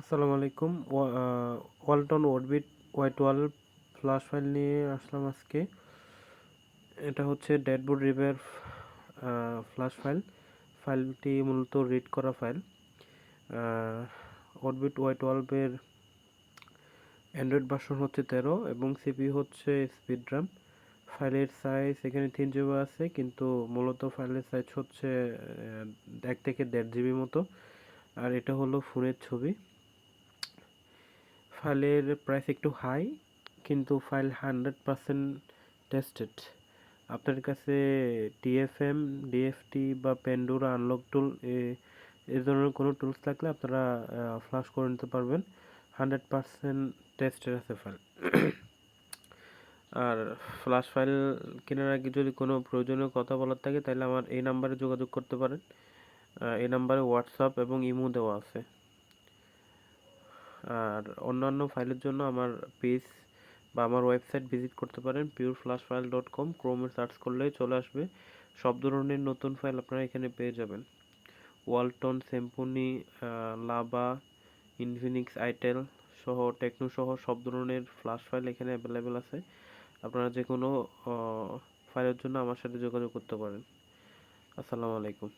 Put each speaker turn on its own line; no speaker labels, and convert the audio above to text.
আসসালামু আলাইকুম। Walton ওরবিট Y12 flush file নিয়ে আসলাম আজকে। এটা হচ্ছে ড্যাশবোর্ড রিপেয়ার ফ্লাশ ফাইল। ফাইলটি মূলত রিড করা ফাইল। ওরবিট Y12 এর অ্যান্ড্রয়েড ভার্সন হচ্ছে 13 এবং সিপিইউ হচ্ছে স্পিড রাম। ফাইলের সাইজ এখানে 3 জিবি আছে, কিন্তু মূলত ফাইলের সাইজ হচ্ছে 1 থেকে 1.5 জিবি মতো। আর এটা হলো ফোনের ছবি। ফাইলের প্রাইস একটু হাই, কিন্তু ফাইল 100% টেস্টেড। আপনার কাছে টিএফএম, ডিএফটি বা প্যান্ডোরা আনলক টুল এই ধরনের কোনো টুলস থাকলে আপনারা ফ্লাশ করে নিতে পারবেন। 100% টেস্টেড আছে ফাইল। আর ফ্লাশ ফাইল কেনার আগে যদি কোনো প্রয়োজনীয় কথা বলার থাকে তাহলে আমার এই নাম্বারে যোগাযোগ করতে পারেন। এই নাম্বারে হোয়াটসঅ্যাপ এবং ইমো দেওয়া আছে। আর অন্যান্য ফাইলের জন্য আমার পেজ বা আমার ওয়েবসাইট ভিজিট করতে পারেন pureflashfile.com। ক্রোমে সার্চ করলেই চলে আসবে। সব ধরনের নতুন ফাইল আপনারা এখানে পেয়ে যাবেন। Walton, Symphony, lava, Infinix, itel সহ, টেকনো সহ সব ধরনের ফ্লাশ ফাইল এখানে অ্যাভেলেবেল আছে। আপনারা যে কোনো ফাইলের জন্য আমার সাথে যোগাযোগ করতে পারেন। আসসালামু আলাইকুম।